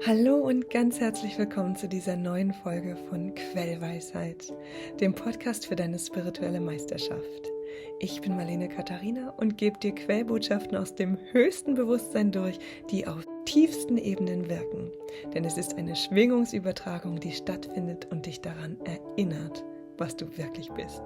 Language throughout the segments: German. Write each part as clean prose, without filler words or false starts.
Hallo und ganz herzlich willkommen zu dieser neuen Folge von Quellweisheit, dem Podcast für deine spirituelle Meisterschaft. Ich bin Marlene Katharina und gebe dir Quellbotschaften aus dem höchsten Bewusstsein durch, die auf tiefsten Ebenen wirken. Denn es ist eine Schwingungsübertragung, die stattfindet und dich daran erinnert, was du wirklich bist.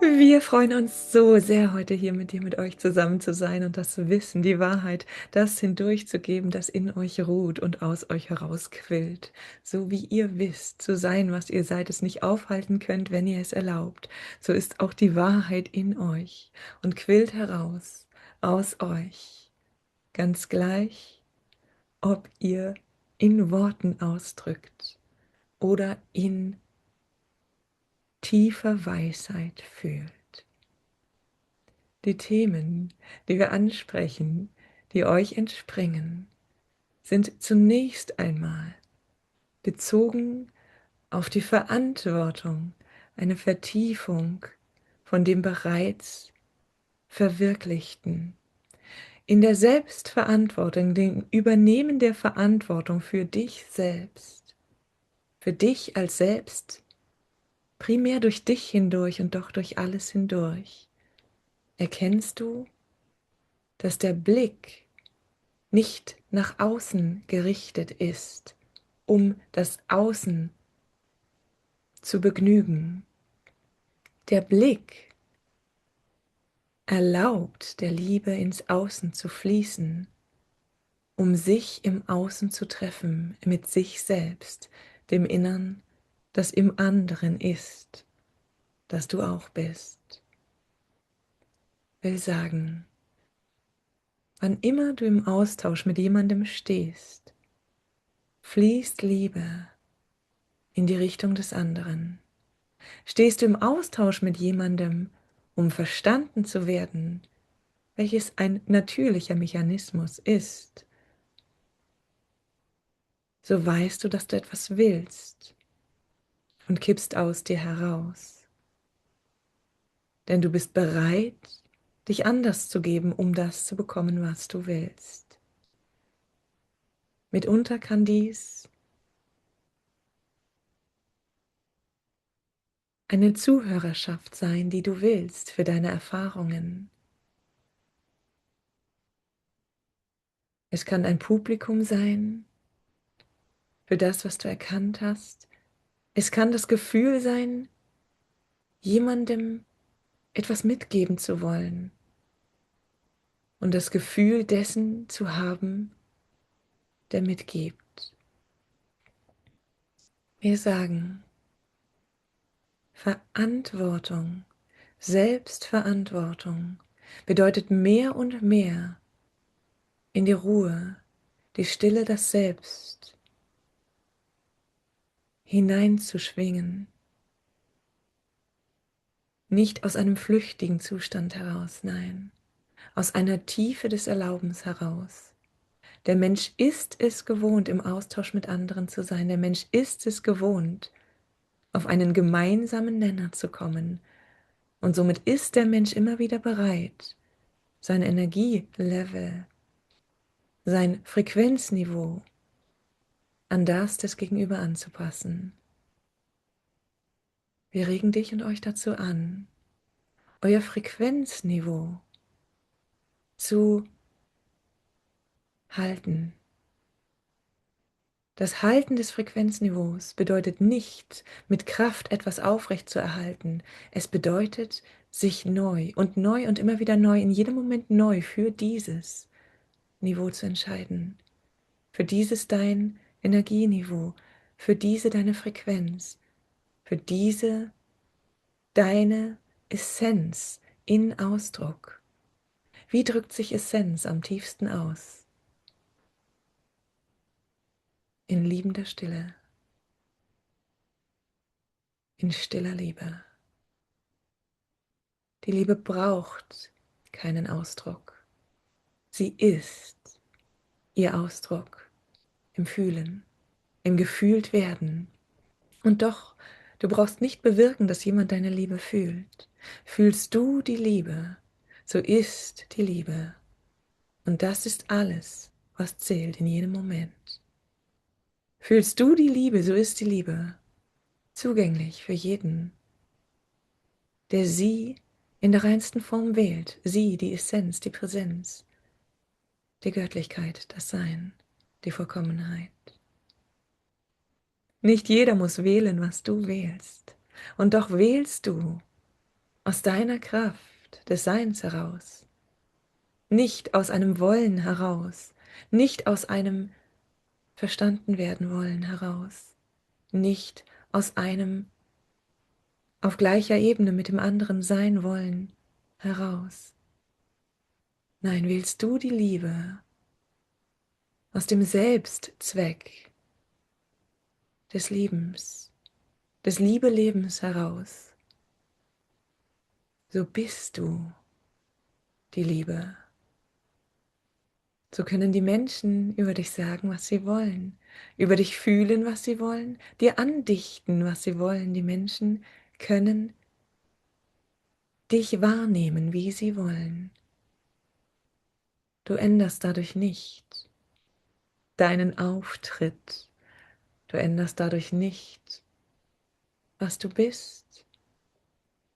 Wir freuen uns so sehr, heute hier mit dir, mit euch zusammen zu sein und das Wissen, die Wahrheit, das hindurchzugeben, das in euch ruht und aus euch herausquillt. So wie ihr wisst, zu sein, was ihr seid, es nicht aufhalten könnt, wenn ihr es erlaubt. So ist auch die Wahrheit in euch und quillt heraus aus euch. Ganz gleich, ob ihr in Worten ausdrückt oder in tiefer Weisheit fühlt. Die Themen, die wir ansprechen, die euch entspringen, sind zunächst einmal bezogen auf die Verantwortung, eine Vertiefung von dem bereits Verwirklichten. In der Selbstverantwortung, dem Übernehmen der Verantwortung für dich selbst, für dich als Selbst, primär durch dich hindurch und doch durch alles hindurch, erkennst du, dass der Blick nicht nach außen gerichtet ist, um das Außen zu begnügen. Der Blick erlaubt der Liebe ins Außen zu fließen, um sich im Außen zu treffen, mit sich selbst, dem Innern, das im anderen ist, das du auch bist. Will sagen, wann immer du im Austausch mit jemandem stehst, fließt Liebe in die Richtung des anderen. Stehst du im Austausch mit jemandem, um verstanden zu werden, welches ein natürlicher Mechanismus ist, so weißt du, dass du etwas willst und kippst aus dir heraus. Denn du bist bereit, dich anders zu geben, um das zu bekommen, was du willst. Mitunter kann dies eine Zuhörerschaft sein, die du willst für deine Erfahrungen. Es kann ein Publikum sein für das, was du erkannt hast. Es kann das Gefühl sein, jemandem etwas mitgeben zu wollen und das Gefühl dessen zu haben, der mitgibt. Wir sagen, Verantwortung, Selbstverantwortung bedeutet mehr und mehr in die Ruhe, die Stille, das Selbst hineinzuschwingen, nicht aus einem flüchtigen Zustand heraus, nein, aus einer Tiefe des Erlaubens heraus. Der Mensch ist es gewohnt, im Austausch mit anderen zu sein. Der Mensch ist es gewohnt, auf einen gemeinsamen Nenner zu kommen. Und somit ist der Mensch immer wieder bereit, sein Energielevel, sein Frequenzniveau an das des Gegenüber anzupassen. Wir regen dich und euch dazu an, euer Frequenzniveau zu halten. Das Halten des Frequenzniveaus bedeutet nicht, mit Kraft etwas aufrechtzuerhalten. Es bedeutet, sich neu und immer wieder neu, in jedem Moment neu für dieses Niveau zu entscheiden. Für dieses dein Energieniveau, für diese deine Frequenz, für diese deine Essenz in Ausdruck. Wie drückt sich Essenz am tiefsten aus? In liebender Stille, in stiller Liebe. Die Liebe braucht keinen Ausdruck. Sie ist ihr Ausdruck im Fühlen, im Gefühltwerden. Und doch, du brauchst nicht bewirken, dass jemand deine Liebe fühlt. Fühlst du die Liebe, so ist die Liebe. Und das ist alles, was zählt in jedem Moment. Fühlst du die Liebe, so ist die Liebe zugänglich für jeden, der sie in der reinsten Form wählt, sie, die Essenz, die Präsenz, die Göttlichkeit, das Sein, die Vollkommenheit. Nicht jeder muss wählen, was du wählst, und doch wählst du aus deiner Kraft des Seins heraus, nicht aus einem Wollen heraus, nicht aus einem verstanden werden wollen heraus, nicht aus einem auf gleicher Ebene mit dem anderen sein wollen heraus. Nein, wählst du die Liebe aus dem Selbstzweck des Liebens, des Liebelebens heraus, so bist du die Liebe. So können die Menschen über dich sagen, was sie wollen, über dich fühlen, was sie wollen, dir andichten, was sie wollen. Die Menschen können dich wahrnehmen, wie sie wollen. Du änderst dadurch nicht deinen Auftritt. Du änderst dadurch nicht, was du bist,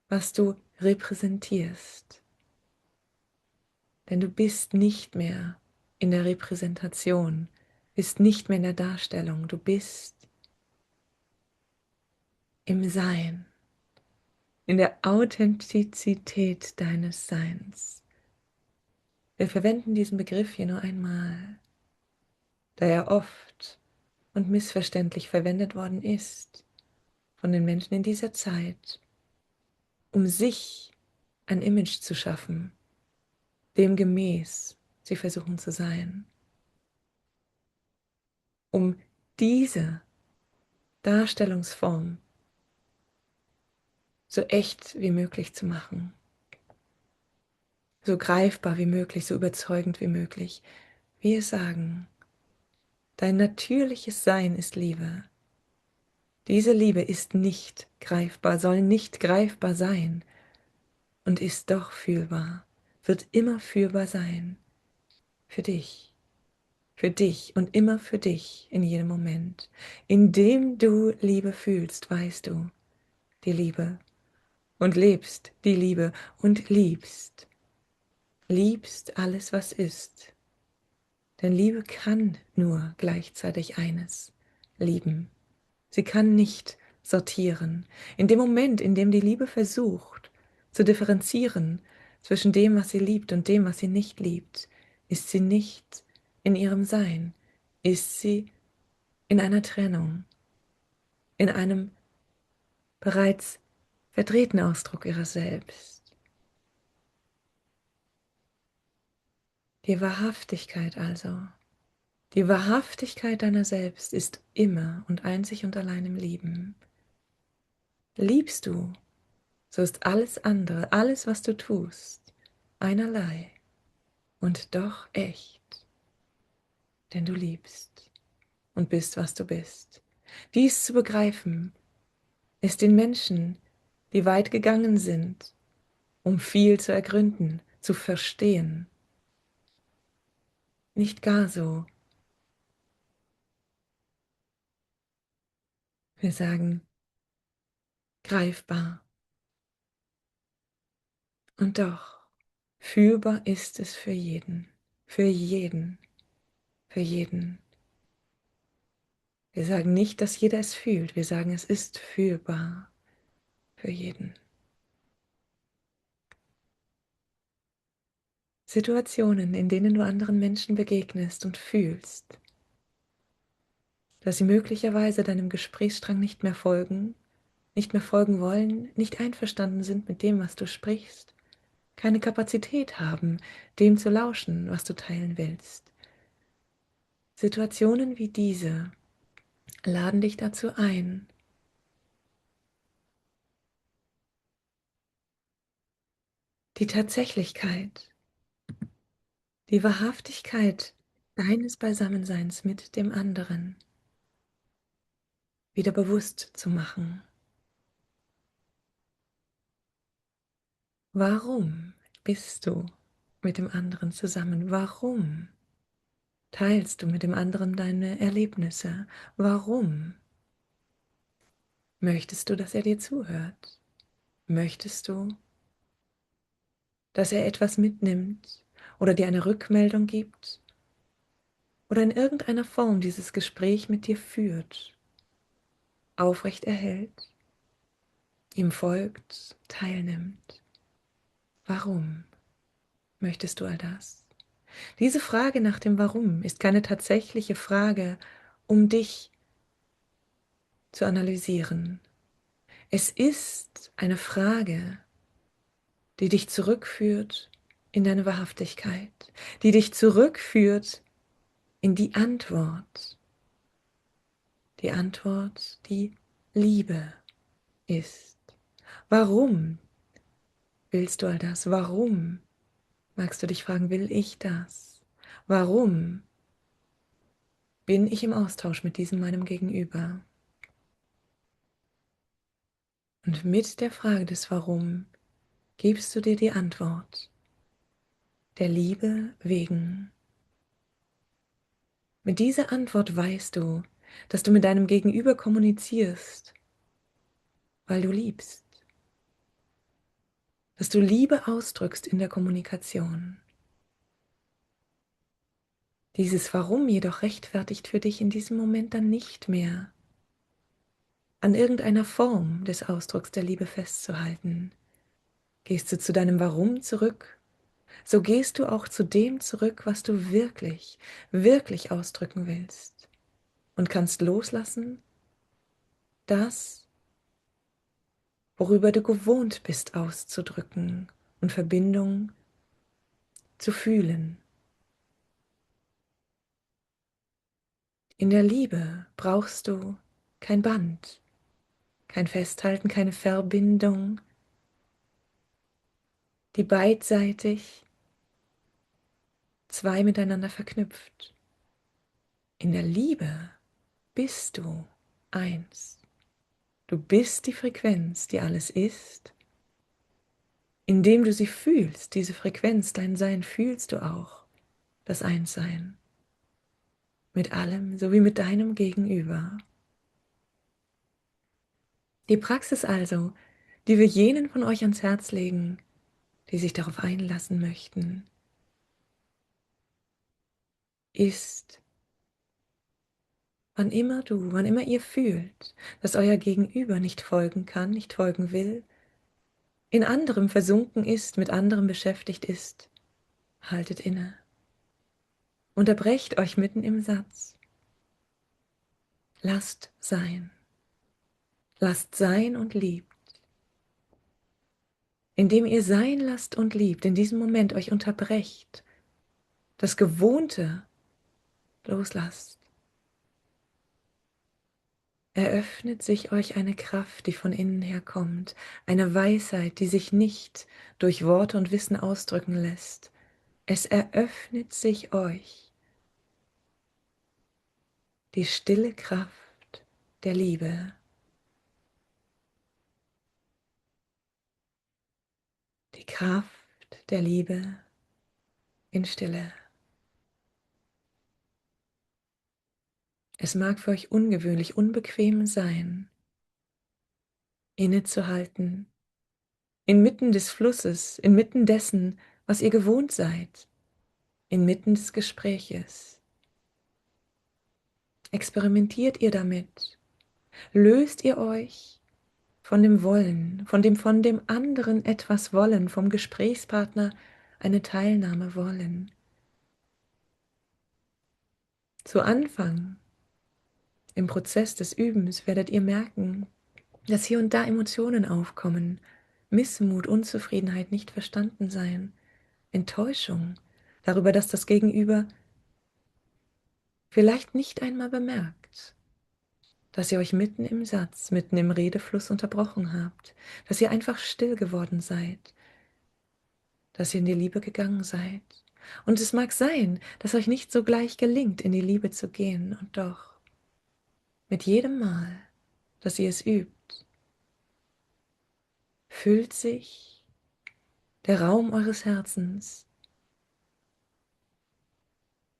was du repräsentierst. Denn du bist nicht mehr in der Repräsentation, bist nicht mehr in der Darstellung, du bist im Sein, in der Authentizität deines Seins. Wir verwenden diesen Begriff hier nur einmal, da er oft und missverständlich verwendet worden ist von den Menschen in dieser Zeit, um sich ein Image zu schaffen, demgemäß sie versuchen zu sein, um diese Darstellungsform so echt wie möglich zu machen, so greifbar wie möglich, so überzeugend wie möglich. Wir sagen, dein natürliches Sein ist Liebe. Diese Liebe ist nicht greifbar, soll nicht greifbar sein und ist doch fühlbar, wird immer fühlbar sein. Für dich und immer für dich in jedem Moment. Indem du Liebe fühlst, weißt du die Liebe und lebst die Liebe und liebst alles, was ist. Denn Liebe kann nur gleichzeitig eines, lieben. Sie kann nicht sortieren. In dem Moment, in dem die Liebe versucht, zu differenzieren zwischen dem, was sie liebt und dem, was sie nicht liebt, ist sie nicht in ihrem Sein, ist sie in einer Trennung, in einem bereits verdrehten Ausdruck ihrer selbst. Die Wahrhaftigkeit also, die Wahrhaftigkeit deiner selbst ist immer und einzig und allein im Lieben. Liebst du, so ist alles andere, alles, was du tust, einerlei und doch echt, denn du liebst und bist, was du bist. Dies zu begreifen, ist den Menschen, die weit gegangen sind, um viel zu ergründen, zu verstehen, nicht gar so. Wir sagen greifbar und doch fühlbar ist es für jeden, für jeden, für jeden. Wir sagen nicht, dass jeder es fühlt, wir sagen, es ist fühlbar für jeden. Situationen, in denen du anderen Menschen begegnest und fühlst, dass sie möglicherweise deinem Gesprächsstrang nicht mehr folgen wollen, nicht einverstanden sind mit dem, was du sprichst, keine Kapazität haben, dem zu lauschen, was du teilen willst. Situationen wie diese laden dich dazu ein, die Tatsächlichkeit, die Wahrhaftigkeit deines Beisammenseins mit dem anderen wieder bewusst zu machen. Warum bist du mit dem anderen zusammen? Warum? Teilst du mit dem anderen deine Erlebnisse? Warum? Möchtest du, dass er dir zuhört? Möchtest du, dass er etwas mitnimmt oder dir eine Rückmeldung gibt oder in irgendeiner Form dieses Gespräch mit dir führt, aufrecht erhält, ihm folgt, teilnimmt? Warum möchtest du all das? Diese Frage nach dem Warum ist keine tatsächliche Frage, um dich zu analysieren. Es ist eine Frage, die dich zurückführt in deine Wahrhaftigkeit, die dich zurückführt in die Antwort, die Liebe ist. Warum willst du all das? Warum, magst du dich fragen, will ich das? Warum bin ich im Austausch mit diesem meinem Gegenüber? Und mit der Frage des Warum gibst du dir die Antwort der Liebe wegen. Mit dieser Antwort weißt du, dass du mit deinem Gegenüber kommunizierst, weil du liebst, dass du Liebe ausdrückst in der Kommunikation. Dieses Warum jedoch rechtfertigt für dich in diesem Moment dann nicht mehr, an irgendeiner Form des Ausdrucks der Liebe festzuhalten. Gehst du zu deinem Warum zurück, so gehst du auch zu dem zurück, was du wirklich, wirklich ausdrücken willst und kannst loslassen, das, worüber du gewohnt bist auszudrücken und Verbindung zu fühlen. In der Liebe brauchst du kein Band, kein Festhalten, keine Verbindung, die beidseitig zwei miteinander verknüpft. In der Liebe bist du eins. Du bist die Frequenz, die alles ist. Indem du sie fühlst, diese Frequenz, dein Sein, fühlst du auch das Einssein mit allem, sowie mit deinem Gegenüber. Die Praxis also, die wir jenen von euch ans Herz legen, die sich darauf einlassen möchten, ist, wann immer ihr fühlt, dass euer Gegenüber nicht folgen kann, nicht folgen will, in anderem versunken ist, mit anderem beschäftigt ist, haltet inne. Unterbrecht euch mitten im Satz. Lasst sein. Lasst sein und liebt. Indem ihr sein lasst und liebt, in diesem Moment euch unterbrecht, das Gewohnte loslasst, eröffnet sich euch eine Kraft, die von innen her kommt, eine Weisheit, die sich nicht durch Worte und Wissen ausdrücken lässt. Es eröffnet sich euch die stille Kraft der Liebe, die Kraft der Liebe in Stille. Es mag für euch ungewöhnlich, unbequem sein, innezuhalten, inmitten des Flusses, inmitten dessen, was ihr gewohnt seid, inmitten des Gespräches. Experimentiert ihr damit? Löst ihr euch von dem Wollen, von dem anderen etwas wollen, vom Gesprächspartner eine Teilnahme wollen? Zu Anfang, im Prozess des Übens, werdet ihr merken, dass hier und da Emotionen aufkommen, Missmut, Unzufriedenheit, nicht verstanden sein, Enttäuschung darüber, dass das Gegenüber vielleicht nicht einmal bemerkt, dass ihr euch mitten im Satz, mitten im Redefluss unterbrochen habt, dass ihr einfach still geworden seid, dass ihr in die Liebe gegangen seid. Und es mag sein, dass euch nicht sogleich gelingt, in die Liebe zu gehen, und doch, mit jedem Mal, dass ihr es übt, füllt sich der Raum eures Herzens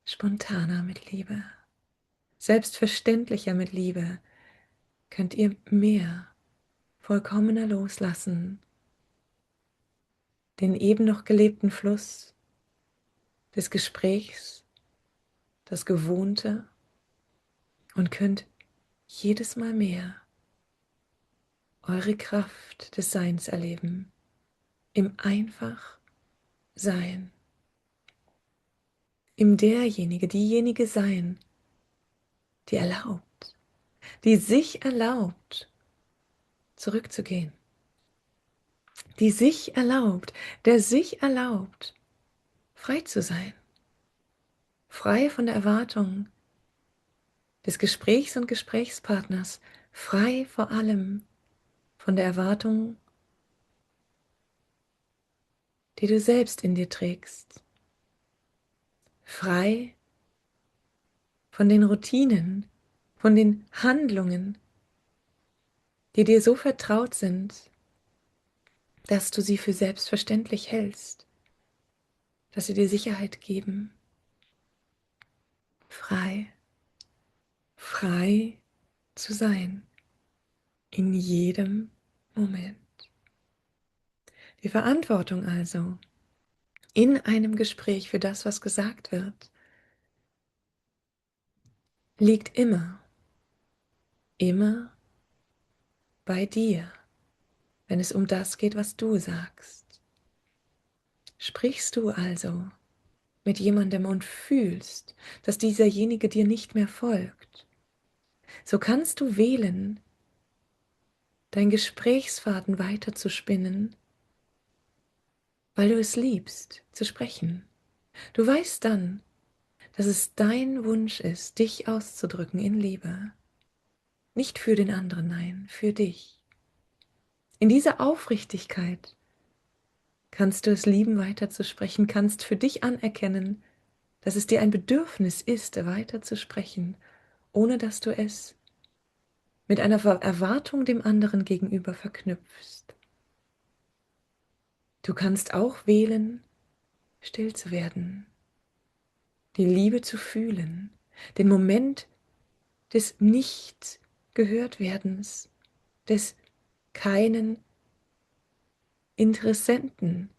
spontaner mit Liebe, selbstverständlicher mit Liebe, könnt ihr mehr, vollkommener loslassen, den eben noch gelebten Fluss des Gesprächs, das Gewohnte, und könnt jedes Mal mehr eure Kraft des Seins erleben, im einfach Sein, im diejenige sein, die erlaubt, die sich erlaubt, zurückzugehen, die sich erlaubt, der sich erlaubt, frei zu sein, frei von der Erwartung des Gesprächs und Gesprächspartners, frei vor allem von der Erwartung, die du selbst in dir trägst, frei von den Routinen, von den Handlungen, die dir so vertraut sind, dass du sie für selbstverständlich hältst, dass sie dir Sicherheit geben. Frei, frei zu sein, in jedem Moment. Die Verantwortung also in einem Gespräch für das, was gesagt wird, liegt immer bei dir, wenn es um das geht, was du sagst. Sprichst du also mit jemandem und fühlst, dass dieserjenige dir nicht mehr folgt, so kannst du wählen, dein Gesprächsfaden weiter zu spinnen, weil du es liebst, zu sprechen. Du weißt dann, dass es dein Wunsch ist, dich auszudrücken in Liebe. Nicht für den anderen, nein, für dich. In dieser Aufrichtigkeit kannst du es lieben, weiterzusprechen, kannst für dich anerkennen, dass es dir ein Bedürfnis ist, weiterzusprechen, ohne dass du es mit einer Erwartung dem anderen gegenüber verknüpfst. Du kannst auch wählen, still zu werden, die Liebe zu fühlen, den Moment des Nicht-Gehört-Werdens, des keinen Interessenten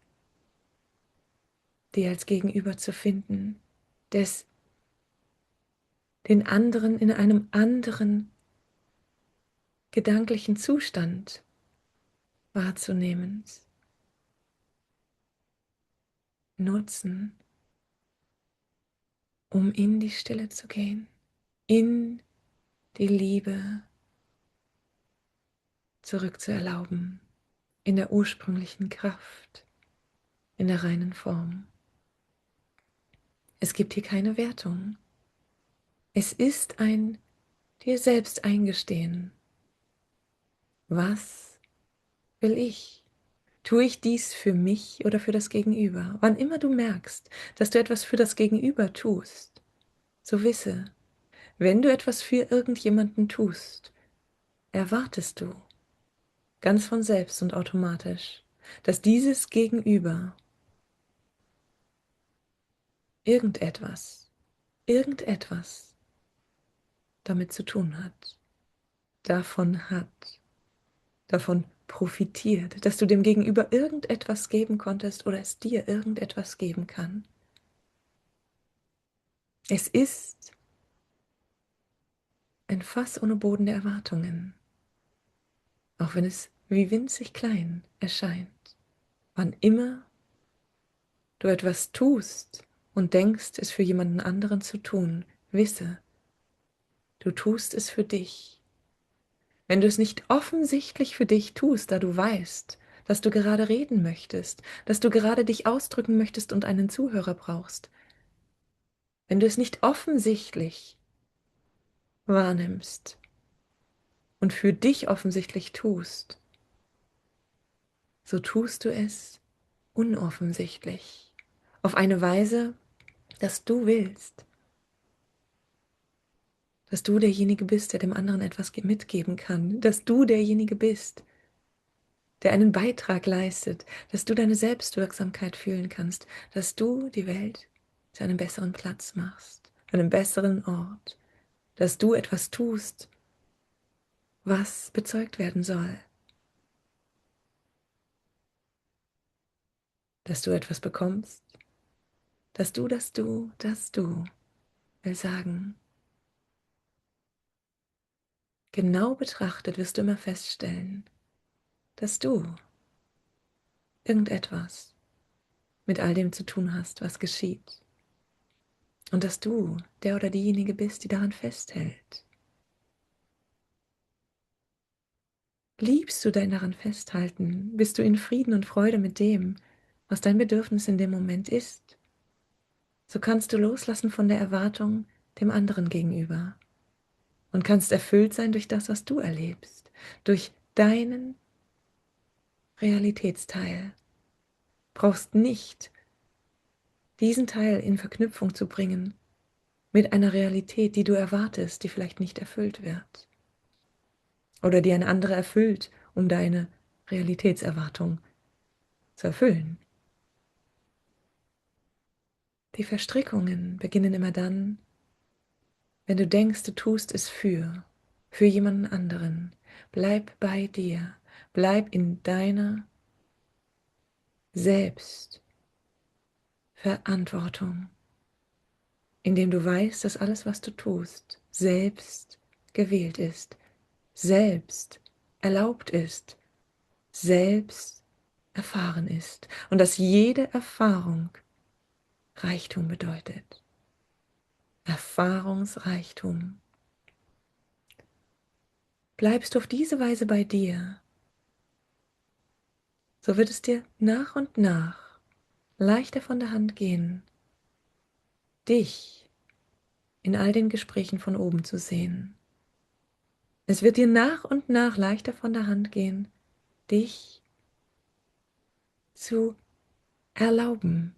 dir als Gegenüber zu finden, des den anderen in einem anderen gedanklichen Zustand wahrzunehmen, nutzen, um in die Stille zu gehen, in die Liebe zurückzuerlauben, in der ursprünglichen Kraft, in der reinen Form. Es gibt hier keine Wertung. Es ist ein dir selbst eingestehen. Was will ich? Tue ich dies für mich oder für das Gegenüber? Wann immer du merkst, dass du etwas für das Gegenüber tust, so wisse, wenn du etwas für irgendjemanden tust, erwartest du ganz von selbst und automatisch, dass dieses Gegenüber irgendetwas damit zu tun hat, davon profitiert, dass du dem Gegenüber irgendetwas geben konntest oder es dir irgendetwas geben kann. Es ist ein Fass ohne Boden der Erwartungen, auch wenn es wie winzig klein erscheint. Wann immer du etwas tust und denkst, es für jemanden anderen zu tun, wisse, du tust es für dich. Wenn du es nicht offensichtlich für dich tust, da du weißt, dass du gerade reden möchtest, dass du gerade dich ausdrücken möchtest und einen Zuhörer brauchst, wenn du es nicht offensichtlich wahrnimmst und für dich offensichtlich tust, so tust du es unoffensichtlich, auf eine Weise, dass du willst, dass du derjenige bist, der dem anderen etwas mitgeben kann, dass du derjenige bist, der einen Beitrag leistet, dass du deine Selbstwirksamkeit fühlen kannst, dass du die Welt zu einem besseren Platz machst. einem besseren Ort, dass du etwas tust, was bezeugt werden soll, dass du etwas bekommst, dass du, will sagen, genau betrachtet wirst du immer feststellen, dass du irgendetwas mit all dem zu tun hast, was geschieht. Und dass du der oder diejenige bist, die daran festhält. Liebst du dein daran festhalten? Bist du in Frieden und Freude mit dem, was dein Bedürfnis in dem Moment ist? So kannst du loslassen von der Erwartung dem anderen gegenüber und kannst erfüllt sein durch das, was du erlebst, durch deinen Realitätsteil. Brauchst nicht diesen Teil in Verknüpfung zu bringen mit einer Realität, die du erwartest, die vielleicht nicht erfüllt wird oder die eine andere erfüllt, um deine Realitätserwartung zu erfüllen. Die Verstrickungen beginnen immer dann, wenn du denkst, du tust es für jemanden anderen. Bleib bei dir, bleib in deiner Selbstverantwortung, indem du weißt, dass alles, was du tust, selbst gewählt ist, selbst erlaubt ist, selbst erfahren ist und dass jede Erfahrung Reichtum bedeutet. Erfahrungsreichtum. Bleibst du auf diese Weise bei dir, so wird es dir nach und nach leichter von der Hand gehen, dich in all den Gesprächen von oben zu sehen. Es wird dir nach und nach leichter von der Hand gehen, dich zu erlauben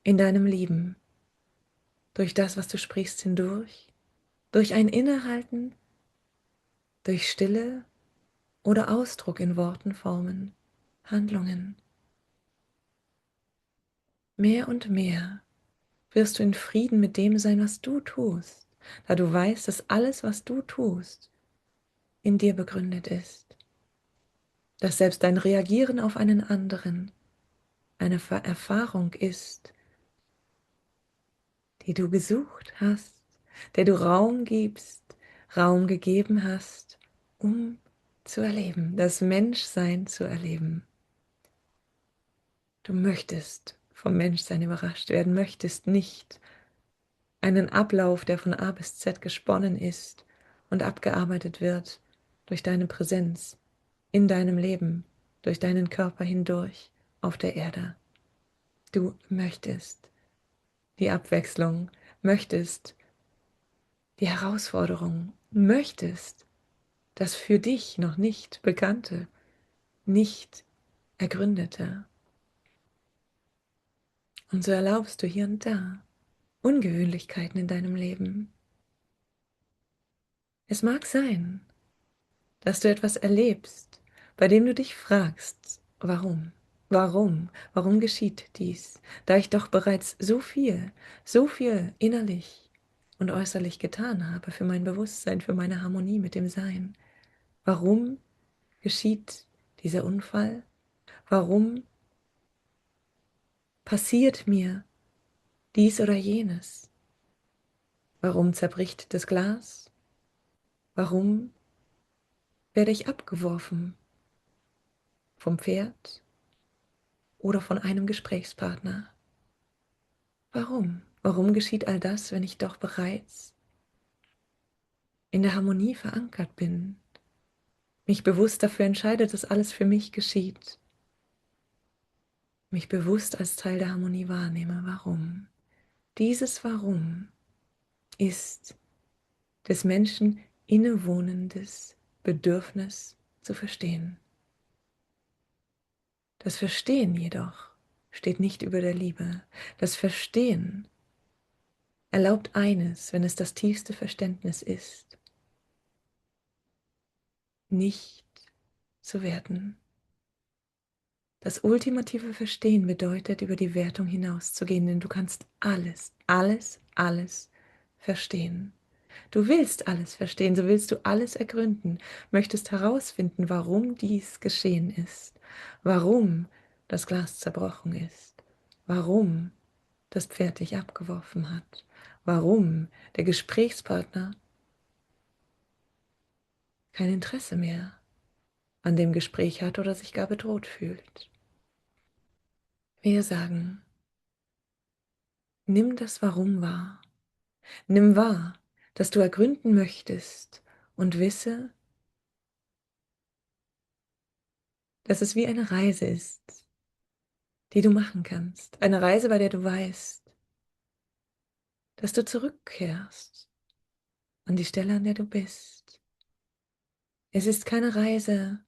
in deinem Leben, durch das, was du sprichst, hindurch, durch ein Innehalten, durch Stille oder Ausdruck in Worten, Formen, Handlungen. Mehr und mehr wirst du in Frieden mit dem sein, was du tust, da du weißt, dass alles, was du tust, in dir begründet ist, dass selbst dein Reagieren auf einen anderen eine Erfahrung ist, die du gesucht hast, der du Raum gibst, Raum gegeben hast, um zu erleben, das Menschsein zu erleben. Du möchtest vom Menschsein überrascht werden, möchtest nicht einen Ablauf, der von A bis Z gesponnen ist und abgearbeitet wird durch deine Präsenz in deinem Leben, durch deinen Körper hindurch auf der Erde. Du möchtest die Abwechslung, möchtest die Herausforderung, möchtest das für dich noch nicht Bekannte, nicht Ergründete. Und so erlaubst du hier und da Ungewöhnlichkeiten in deinem Leben. Es mag sein, dass du etwas erlebst, bei dem du dich fragst, warum? Warum geschieht dies, da ich doch bereits so viel innerlich und äußerlich getan habe für mein Bewusstsein, für meine Harmonie mit dem Sein? Warum geschieht dieser Unfall? Warum passiert mir dies oder jenes? Warum zerbricht das Glas? Warum werde ich abgeworfen vom Pferd oder von einem Gesprächspartner? Warum? Warum geschieht all das, wenn ich doch bereits in der Harmonie verankert bin, mich bewusst dafür entscheide, dass alles für mich geschieht, mich bewusst als Teil der Harmonie wahrnehme? Warum? Dieses Warum ist des Menschen innewohnendes Bedürfnis zu verstehen. Das Verstehen jedoch steht nicht über der Liebe. Das Verstehen erlaubt eines, wenn es das tiefste Verständnis ist, nicht zu werten. Das ultimative Verstehen bedeutet, über die Wertung hinauszugehen, denn du kannst alles verstehen. Du willst alles verstehen, so willst du alles ergründen, möchtest herausfinden, warum dies geschehen ist, warum das Glas zerbrochen ist, warum das Pferd dich abgeworfen hat, warum der Gesprächspartner kein Interesse mehr an dem Gespräch hat oder sich gar bedroht fühlt. Wir sagen, nimm das Warum wahr. Nimm wahr, dass du ergründen möchtest und wisse, dass es wie eine Reise ist, die du machen kannst. Eine Reise, bei der du weißt, dass du zurückkehrst an die Stelle, an der du bist. Es ist keine Reise,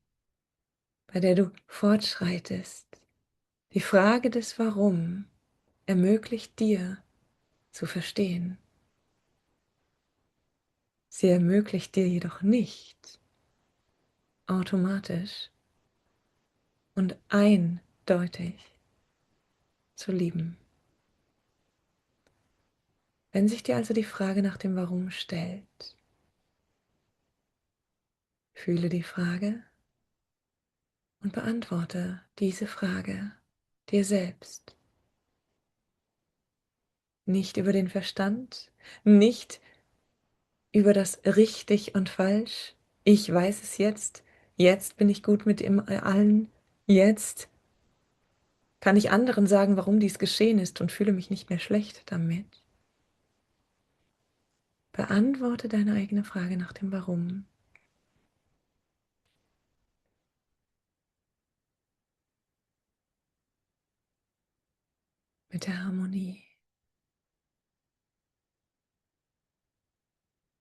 bei der du fortschreitest. Die Frage des Warum ermöglicht dir zu verstehen. Sie ermöglicht dir jedoch nicht automatisch und eindeutig zu lieben. Wenn sich dir also die Frage nach dem Warum stellt, fühle die Frage und beantworte diese Frage dir selbst. Nicht über den Verstand, nicht über das richtig und falsch. Ich weiß es jetzt, jetzt bin ich gut mit dem allen, jetzt kann ich anderen sagen, warum dies geschehen ist und fühle mich nicht mehr schlecht damit. Beantworte deine eigene Frage nach dem Warum. Mit der Harmonie.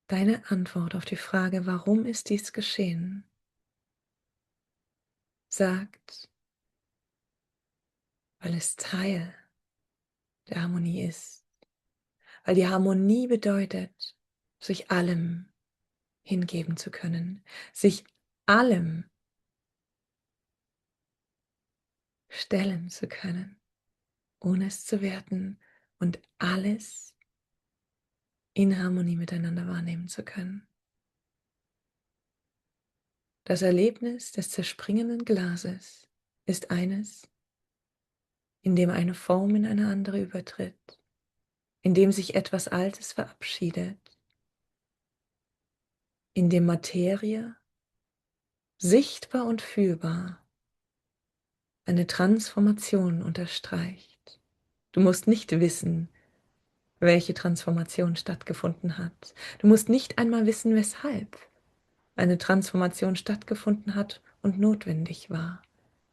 Deine Antwort auf die Frage, warum ist dies geschehen, sagt, weil es Teil der Harmonie ist. Weil die Harmonie bedeutet, sich allem hingeben zu können, sich allem stellen zu können, ohne es zu werten und alles in Harmonie miteinander wahrnehmen zu können. Das Erlebnis des zerspringenden Glases ist eines, in dem eine Form in eine andere übertritt, in dem sich etwas Altes verabschiedet, in dem Materie, sichtbar und fühlbar, eine Transformation unterstreicht. Du musst nicht wissen, welche Transformation stattgefunden hat. Du musst nicht einmal wissen, weshalb eine Transformation stattgefunden hat und notwendig war.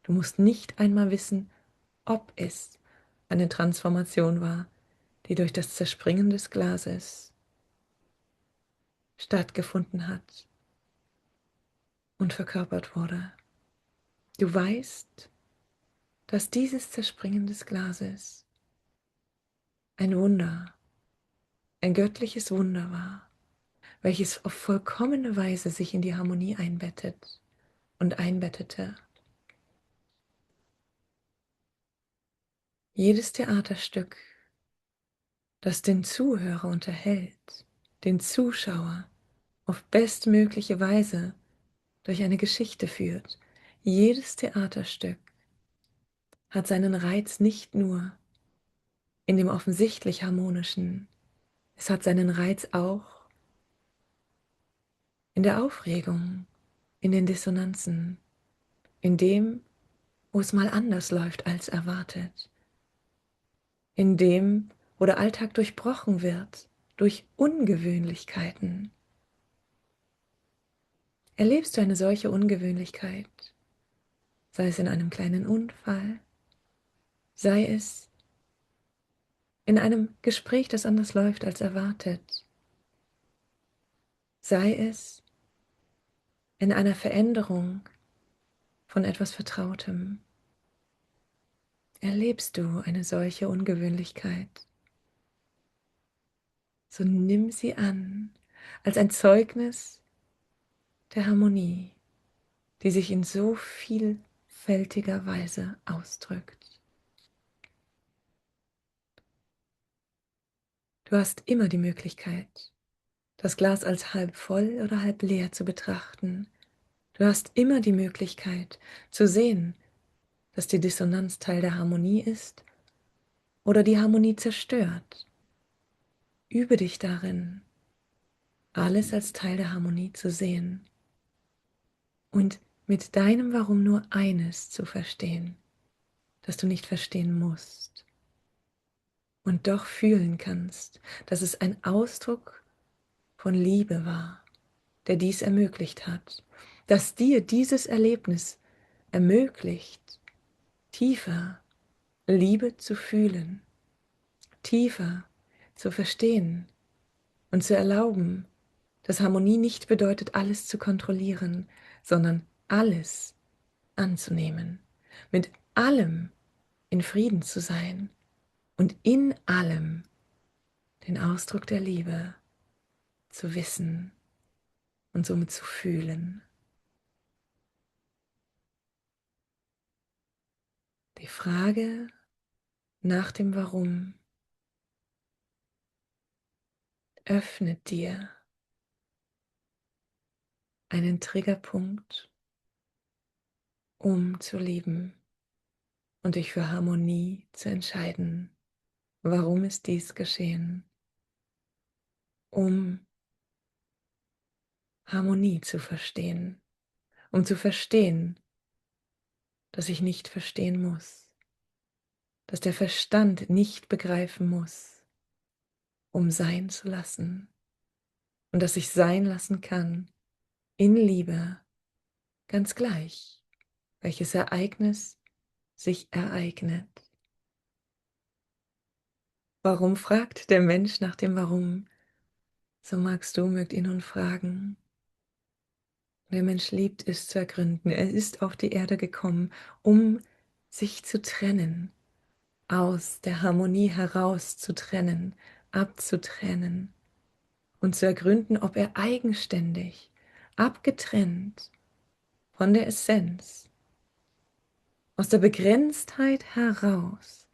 Du musst nicht einmal wissen, ob es eine Transformation war, die durch das Zerspringen des Glases stattgefunden hat und verkörpert wurde. Du weißt, dass dieses Zerspringen des Glases ein Wunder, ein göttliches Wunder war, welches auf vollkommene Weise sich in die Harmonie einbettet und einbettete. Jedes Theaterstück, das den Zuhörer unterhält, den Zuschauer auf bestmögliche Weise durch eine Geschichte führt, jedes Theaterstück hat seinen Reiz nicht nur in dem offensichtlich Harmonischen, es hat seinen Reiz auch in der Aufregung, in den Dissonanzen, in dem, wo es mal anders läuft als erwartet, in dem, wo der Alltag durchbrochen wird durch Ungewöhnlichkeiten. Erlebst du eine solche Ungewöhnlichkeit, sei es in einem kleinen Unfall, sei es in einem Gespräch, das anders läuft als erwartet, sei es in einer Veränderung von etwas Vertrautem, erlebst du eine solche Ungewöhnlichkeit, so nimm sie an als ein Zeugnis der Harmonie, die sich in so vielfältiger Weise ausdrückt. Du hast immer die Möglichkeit, das Glas als halb voll oder halb leer zu betrachten. Du hast immer die Möglichkeit zu sehen, dass die Dissonanz Teil der Harmonie ist oder die Harmonie zerstört. Übe dich darin, alles als Teil der Harmonie zu sehen und mit deinem Warum nur eines zu verstehen, das du nicht verstehen musst und doch fühlen kannst, dass es ein Ausdruck von Liebe war, der dies ermöglicht hat, dass dir dieses Erlebnis ermöglicht, tiefer Liebe zu fühlen, tiefer zu verstehen und zu erlauben, dass Harmonie nicht bedeutet, alles zu kontrollieren, sondern alles anzunehmen, mit allem in Frieden zu sein und in allem den Ausdruck der Liebe zu wissen und somit zu fühlen. Die Frage nach dem Warum öffnet dir einen Triggerpunkt, um zu lieben und dich für Harmonie zu entscheiden. Warum ist dies geschehen? Um Harmonie zu verstehen, um zu verstehen, dass ich nicht verstehen muss, dass der Verstand nicht begreifen muss, um sein zu lassen und dass ich sein lassen kann in Liebe, ganz gleich, welches Ereignis sich ereignet. Warum fragt der Mensch nach dem Warum? So mögt ihn nun fragen. Der Mensch liebt es zu ergründen. Er ist auf die Erde gekommen, um sich zu trennen, aus der Harmonie heraus zu trennen, abzutrennen und zu ergründen, ob er eigenständig, abgetrennt von der Essenz, aus der Begrenztheit heraus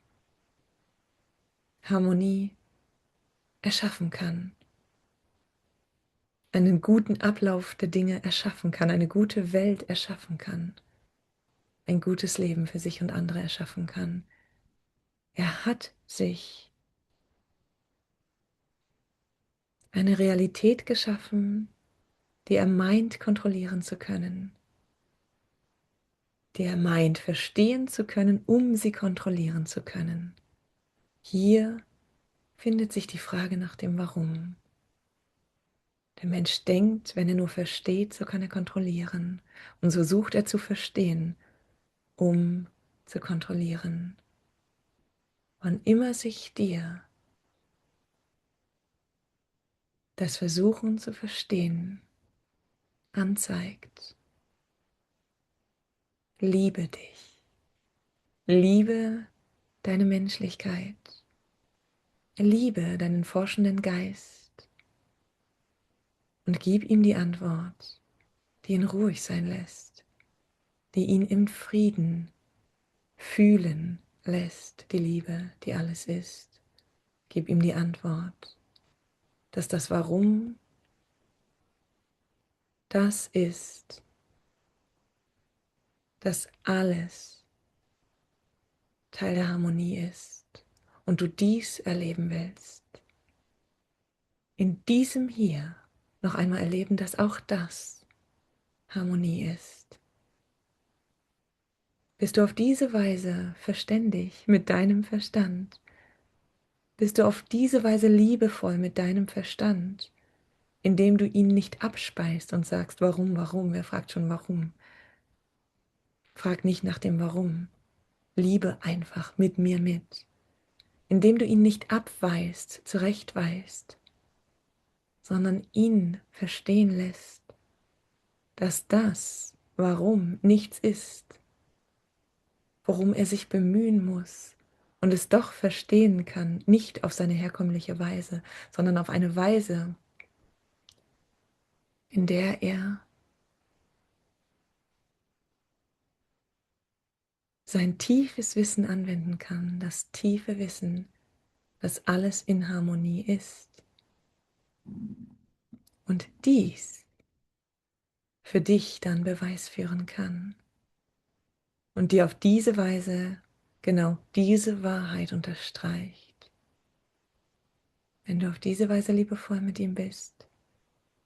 Harmonie erschaffen kann, einen guten Ablauf der Dinge erschaffen kann, eine gute Welt erschaffen kann, ein gutes Leben für sich und andere erschaffen kann. Er hat sich eine Realität geschaffen, die er meint kontrollieren zu können, die er meint verstehen zu können, um sie kontrollieren zu können. Hier findet sich die Frage nach dem Warum. Der Mensch denkt, wenn er nur versteht, so kann er kontrollieren. Und so sucht er zu verstehen, um zu kontrollieren. Wann immer sich dir das Versuchen zu verstehen anzeigt, liebe dich, liebe deine Menschlichkeit, liebe deinen forschenden Geist und gib ihm die Antwort, die ihn ruhig sein lässt, die ihn im Frieden fühlen lässt, die Liebe, die alles ist. Gib ihm die Antwort, dass das Warum das ist, dass alles Teil der Harmonie ist und du dies erleben willst. In diesem Hier noch einmal erleben, dass auch das Harmonie ist. Bist du auf diese Weise verständig mit deinem Verstand? Bist du auf diese Weise liebevoll mit deinem Verstand, indem du ihn nicht abspeist und sagst, warum, warum? Wer fragt schon warum? Frag nicht nach dem Warum. Liebe einfach mit mir mit, indem du ihn nicht abweist, zurechtweist, sondern ihn verstehen lässt, dass das Warum nichts ist, worum er sich bemühen muss und es doch verstehen kann, nicht auf seine herkömmliche Weise, sondern auf eine Weise, in der er sein tiefes Wissen anwenden kann, das tiefe Wissen, dass alles in Harmonie ist und dies für dich dann Beweis führen kann und dir auf diese Weise genau diese Wahrheit unterstreicht. Wenn du auf diese Weise liebevoll mit ihm bist,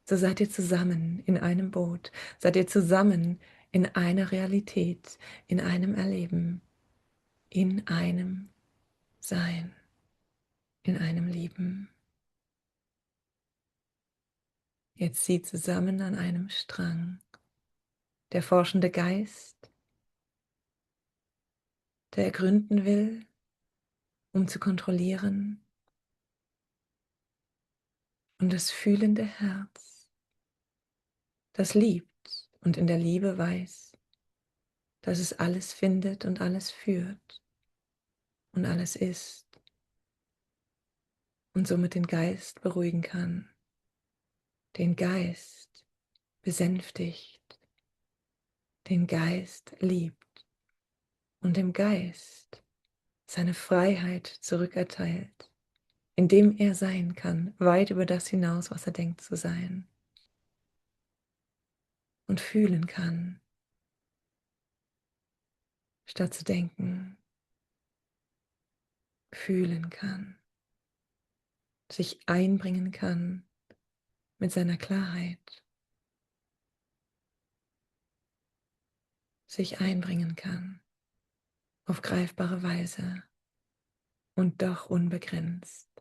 so seid ihr zusammen in einem Boot, seid ihr zusammen in einer Realität, in einem Erleben, in einem Sein, in einem Lieben. Jetzt zieht zusammen an einem Strang der forschende Geist, der ergründen will, um zu kontrollieren, und das fühlende Herz, das liebt und in der Liebe weiß, dass es alles findet und alles führt und alles ist und somit den Geist beruhigen kann, den Geist besänftigt, den Geist liebt und dem Geist seine Freiheit zurückerteilt, indem er sein kann, weit über das hinaus, was er denkt zu sein, und fühlen kann, statt zu denken, fühlen kann, sich einbringen kann mit seiner Klarheit, sich einbringen kann auf greifbare Weise und doch unbegrenzt.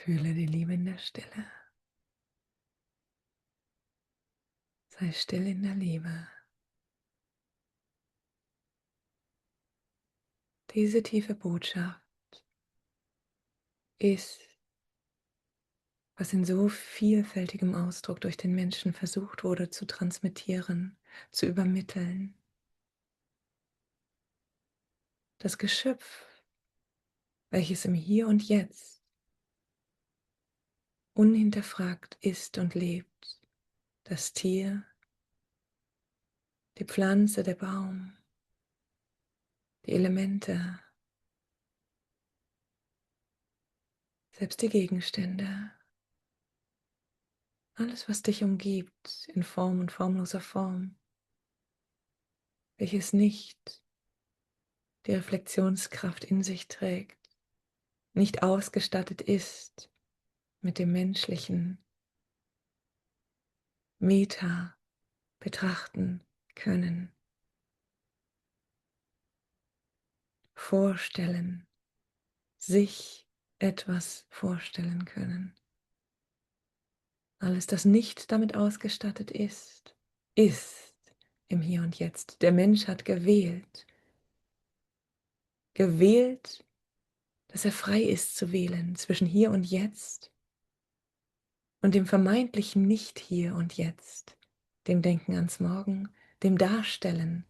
Fühle die Liebe in der Stille. Sei still in der Liebe. Diese tiefe Botschaft ist, was in so vielfältigem Ausdruck durch den Menschen versucht wurde zu transmittieren, zu übermitteln. Das Geschöpf, welches im Hier und Jetzt unhinterfragt ist und lebt, das Tier, die Pflanze, der Baum, die Elemente, selbst die Gegenstände, alles, was dich umgibt in Form und formloser Form, welches nicht die Reflexionskraft in sich trägt, nicht ausgestattet ist mit dem menschlichen Meta betrachten können, vorstellen, sich etwas vorstellen können. Alles, das nicht damit ausgestattet ist, ist im Hier und Jetzt. Der Mensch hat gewählt, gewählt, dass er frei ist zu wählen zwischen Hier und Jetzt und dem vermeintlichen Nicht-Hier und Jetzt, dem Denken ans Morgen, dem Darstellen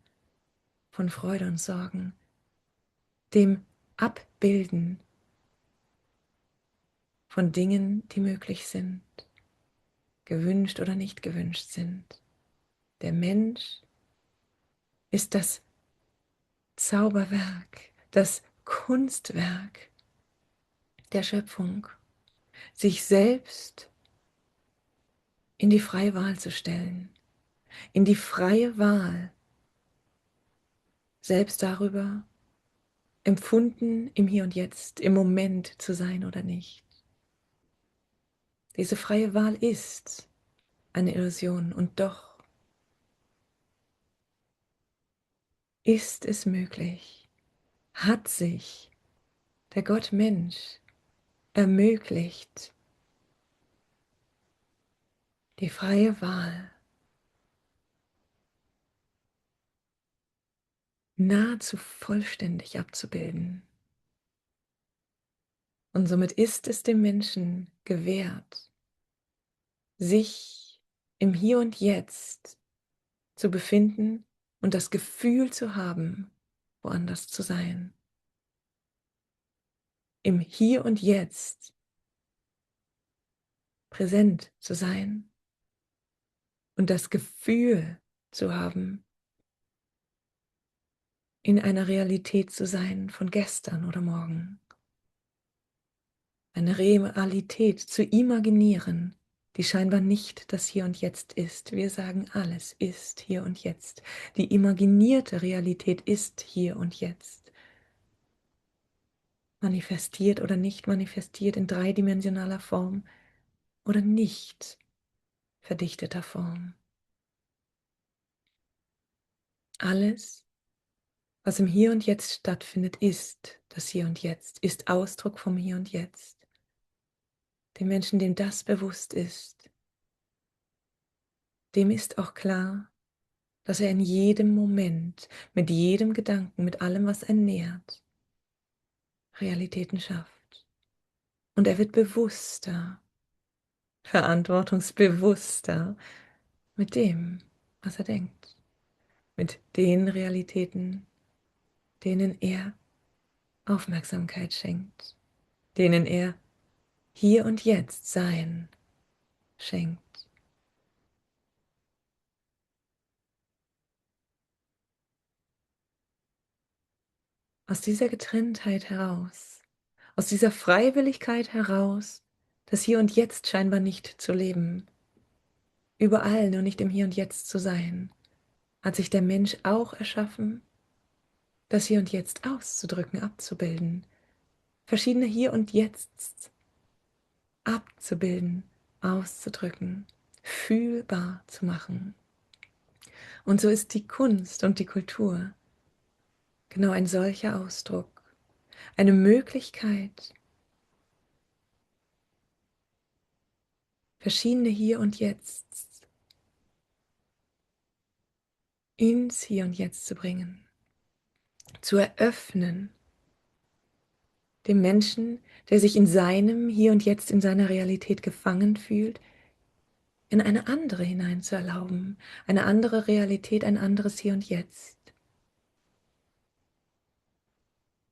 von Freude und Sorgen, dem Abbilden von Dingen, die möglich sind, gewünscht oder nicht gewünscht sind. Der Mensch ist das Zauberwerk, das Kunstwerk der Schöpfung, sich selbst in die freie Wahl zu stellen, in die freie Wahl, selbst darüber, empfunden, im Hier und Jetzt, im Moment zu sein oder nicht. Diese freie Wahl ist eine Illusion und doch ist es möglich, hat sich der Gott Mensch ermöglicht, die freie Wahl nahezu vollständig abzubilden. Und somit ist es dem Menschen gewährt, sich im Hier und Jetzt zu befinden und das Gefühl zu haben, woanders zu sein. Im Hier und Jetzt präsent zu sein und das Gefühl zu haben, in einer Realität zu sein von gestern oder morgen. Eine Realität zu imaginieren, die scheinbar nicht das Hier und Jetzt ist. Wir sagen, alles ist hier und jetzt. Die imaginierte Realität ist hier und jetzt. Manifestiert oder nicht manifestiert in dreidimensionaler Form oder nicht verdichteter Form. Alles, was im Hier und Jetzt stattfindet, ist das Hier und Jetzt, ist Ausdruck vom Hier und Jetzt. Dem Menschen, dem das bewusst ist, dem ist auch klar, dass er in jedem Moment, mit jedem Gedanken, mit allem, was er nährt, Realitäten schafft. Und er wird bewusster, verantwortungsbewusster mit dem, was er denkt, mit den Realitäten, denen er Aufmerksamkeit schenkt, denen er hier und jetzt Sein schenkt. Aus dieser Getrenntheit heraus, aus dieser Freiwilligkeit heraus, das Hier und Jetzt scheinbar nicht zu leben, überall nur nicht im Hier und Jetzt zu sein, hat sich der Mensch auch erschaffen, das Hier und Jetzt auszudrücken, abzubilden, verschiedene Hier und Jetzt abzubilden, auszudrücken, fühlbar zu machen. Und so ist die Kunst und die Kultur genau ein solcher Ausdruck, eine Möglichkeit, verschiedene Hier und Jetzt ins Hier und Jetzt zu bringen, zu eröffnen, dem Menschen, der sich in seinem Hier und Jetzt, in seiner Realität gefangen fühlt, in eine andere hinein zu erlauben, eine andere Realität, ein anderes Hier und Jetzt.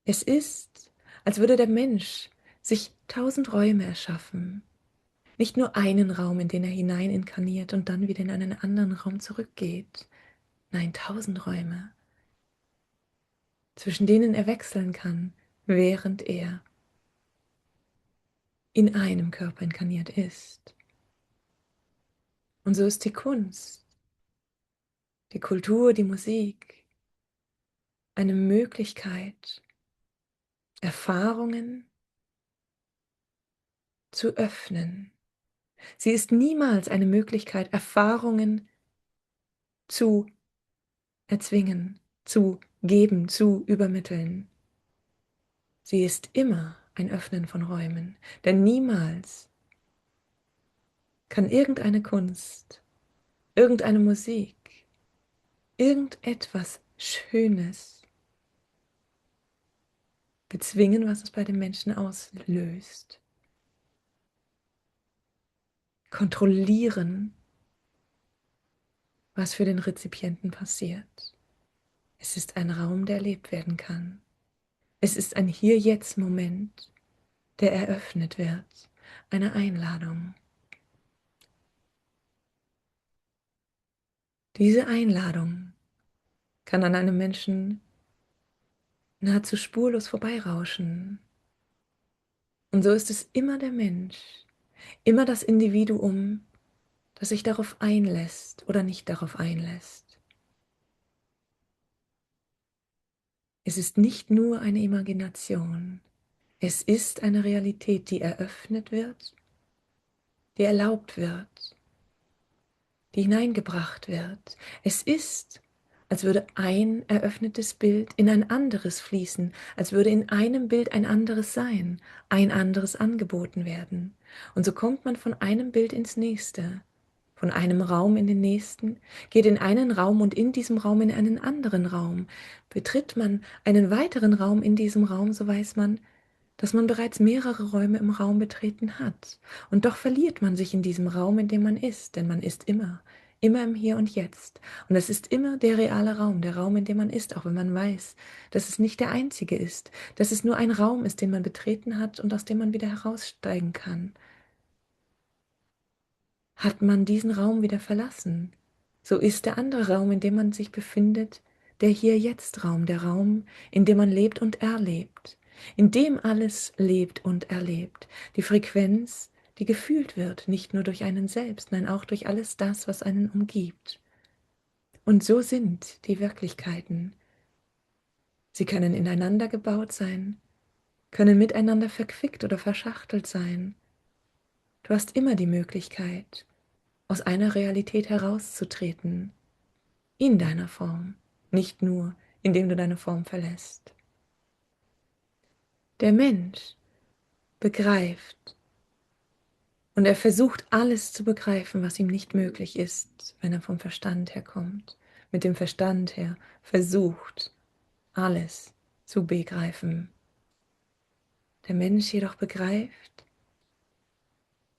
Es ist, als würde der Mensch sich 1000 Räume erschaffen, nicht nur einen Raum, in den er hinein inkarniert und dann wieder in einen anderen Raum zurückgeht, nein, 1000 Räume, zwischen denen er wechseln kann, während er in einem Körper inkarniert ist. Und so ist die Kunst, die Kultur, die Musik eine Möglichkeit, Erfahrungen zu öffnen. Sie ist niemals eine Möglichkeit, Erfahrungen zu erzwingen, zu geben, zu übermitteln. Sie ist immer ein Öffnen von Räumen, denn niemals kann irgendeine Kunst, irgendeine Musik, irgendetwas Schönes bezwingen, was es bei dem Menschen auslöst, kontrollieren, was für den Rezipienten passiert. Es ist ein Raum, der erlebt werden kann. Es ist ein Hier-Jetzt-Moment, der eröffnet wird, eine Einladung. Diese Einladung kann an einem Menschen nahezu spurlos vorbeirauschen. Und so ist es immer der Mensch, immer das Individuum, das sich darauf einlässt oder nicht darauf einlässt. Es ist nicht nur eine Imagination, es ist eine Realität, die eröffnet wird, die erlaubt wird, die hineingebracht wird. Es ist, als würde ein eröffnetes Bild in ein anderes fließen, als würde in einem Bild ein anderes sein, ein anderes angeboten werden. Und so kommt man von einem Bild ins nächste, von einem Raum in den nächsten, geht in einen Raum und in diesem Raum in einen anderen Raum. Betritt man einen weiteren Raum in diesem Raum, so weiß man, dass man bereits mehrere Räume im Raum betreten hat. Und doch verliert man sich in diesem Raum, in dem man ist, denn man ist immer, immer im Hier und Jetzt. Und es ist immer der reale Raum, der Raum, in dem man ist, auch wenn man weiß, dass es nicht der einzige ist, dass es nur ein Raum ist, den man betreten hat und aus dem man wieder heraussteigen kann. Hat man diesen Raum wieder verlassen, so ist der andere Raum, in dem man sich befindet, der Hier-Jetzt-Raum, der Raum, in dem man lebt und erlebt, in dem alles lebt und erlebt, die Frequenz, die gefühlt wird, nicht nur durch einen selbst, nein auch durch alles das, was einen umgibt. Und so sind die Wirklichkeiten. Sie können ineinander gebaut sein, können miteinander verquickt oder verschachtelt sein. Du hast immer die Möglichkeit, aus einer Realität herauszutreten, in deiner Form, nicht nur, indem du deine Form verlässt. Der Mensch begreift und er versucht alles zu begreifen, was ihm nicht möglich ist, wenn er vom Verstand herkommt. Mit dem Verstand her versucht alles zu begreifen. Der Mensch jedoch begreift,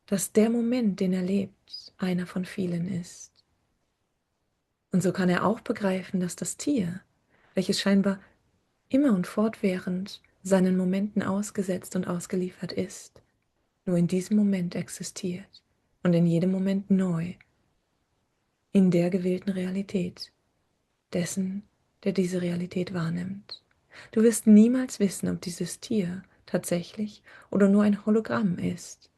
dass der Moment, den er lebt, einer von vielen ist. Und so kann er auch begreifen, dass das Tier, welches scheinbar immer und fortwährend seinen Momenten ausgesetzt und ausgeliefert ist, nur in diesem Moment existiert und in jedem Moment neu, in der gewählten Realität dessen, der diese Realität wahrnimmt. Du wirst niemals wissen, ob dieses Tier tatsächlich oder nur ein Hologramm ist.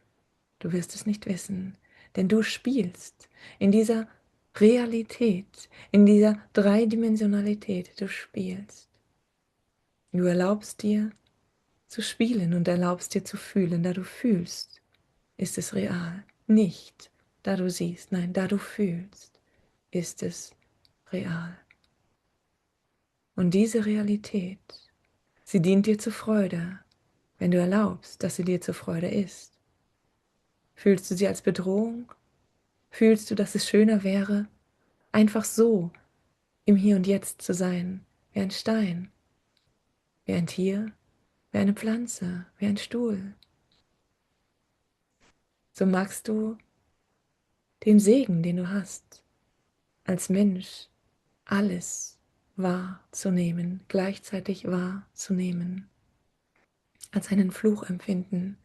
Du wirst es nicht wissen, denn du spielst in dieser Realität, in dieser Dreidimensionalität, du spielst. Du erlaubst dir zu spielen und erlaubst dir zu fühlen. Da du fühlst, ist es real. Nicht, da du siehst, nein, da du fühlst, ist es real. Und diese Realität, sie dient dir zur Freude, wenn du erlaubst, dass sie dir zur Freude ist. Fühlst du sie als Bedrohung? Fühlst du, dass es schöner wäre, einfach so im Hier und Jetzt zu sein, wie ein Stein, wie ein Tier, wie eine Pflanze, wie ein Stuhl? So magst du den Segen, den du hast, als Mensch alles wahrzunehmen, gleichzeitig wahrzunehmen, als einen Fluch empfinden,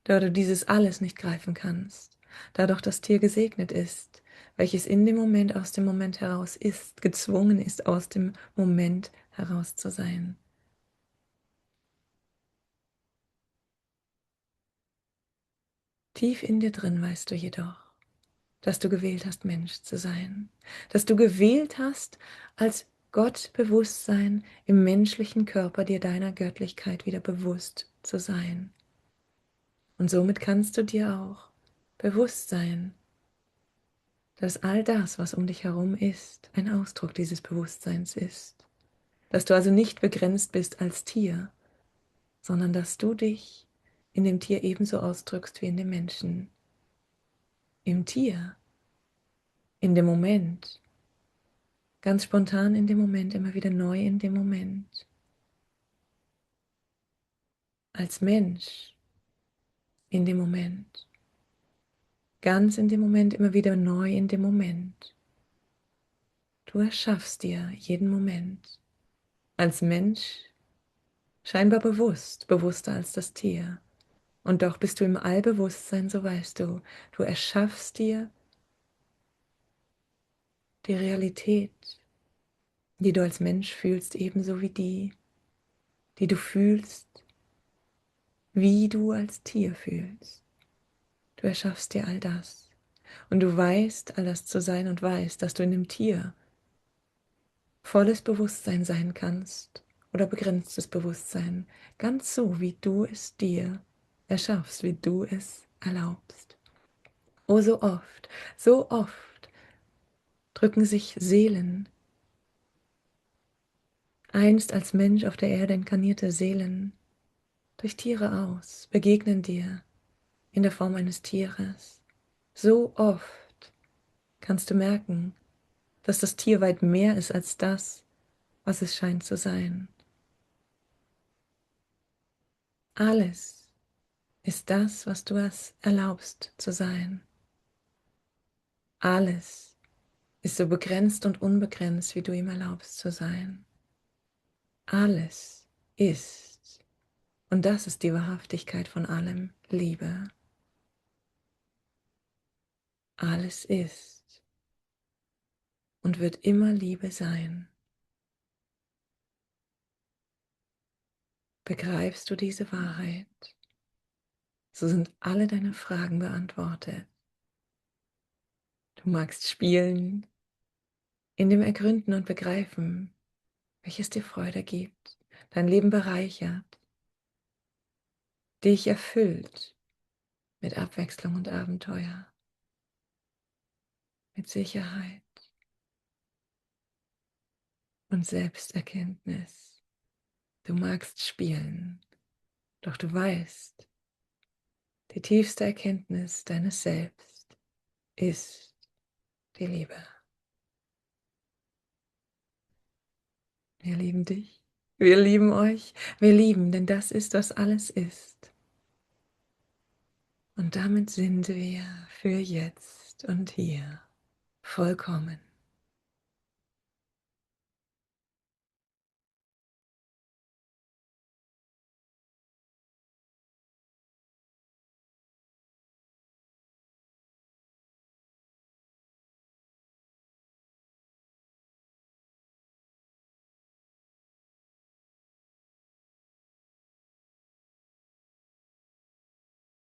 da du dieses alles nicht greifen kannst, da doch das Tier gesegnet ist, welches in dem Moment aus dem Moment heraus ist, gezwungen ist, aus dem Moment heraus zu sein. Tief in dir drin weißt du jedoch, dass du gewählt hast, Mensch zu sein, dass du gewählt hast, als Gottbewusstsein im menschlichen Körper dir deiner Göttlichkeit wieder bewusst zu sein. Und somit kannst du dir auch bewusst sein, dass all das, was um dich herum ist, ein Ausdruck dieses Bewusstseins ist. Dass du also nicht begrenzt bist als Tier, sondern dass du dich in dem Tier ebenso ausdrückst wie in dem Menschen. Im Tier, in dem Moment, ganz spontan in dem Moment, immer wieder neu in dem Moment. Als Mensch in dem Moment. Ganz in dem Moment, immer wieder neu in dem Moment. Du erschaffst dir jeden Moment. Als Mensch scheinbar bewusst, bewusster als das Tier. Und doch bist du im Allbewusstsein, so weißt du, du erschaffst dir die Realität, die du als Mensch fühlst, ebenso wie die, die du fühlst, wie du als Tier fühlst. Du erschaffst dir all das. Und du weißt, all das zu sein und weißt, dass du in dem Tier volles Bewusstsein sein kannst oder begrenztes Bewusstsein, ganz so, wie du es dir erschaffst, wie du es erlaubst. Oh, so oft drücken sich Seelen, einst als Mensch auf der Erde inkarnierte Seelen, durch Tiere aus, begegnen dir in der Form eines Tieres. So oft kannst du merken, dass das Tier weit mehr ist als das, was es scheint zu sein. Alles ist das, was du es erlaubst zu sein. Alles ist so begrenzt und unbegrenzt, wie du ihm erlaubst zu sein. Alles ist, und das ist die Wahrhaftigkeit von allem, Liebe. Alles ist und wird immer Liebe sein. Begreifst du diese Wahrheit, so sind alle deine Fragen beantwortet. Du magst spielen in dem Ergründen und Begreifen, welches dir Freude gibt, dein Leben bereichert, dich erfüllt mit Abwechslung und Abenteuer, mit Sicherheit und Selbsterkenntnis. Du magst spielen, doch du weißt, die tiefste Erkenntnis deines Selbst ist die Liebe. Wir lieben dich, wir lieben euch, wir lieben, denn das ist, was alles ist. Und damit sind wir für jetzt und hier vollkommen.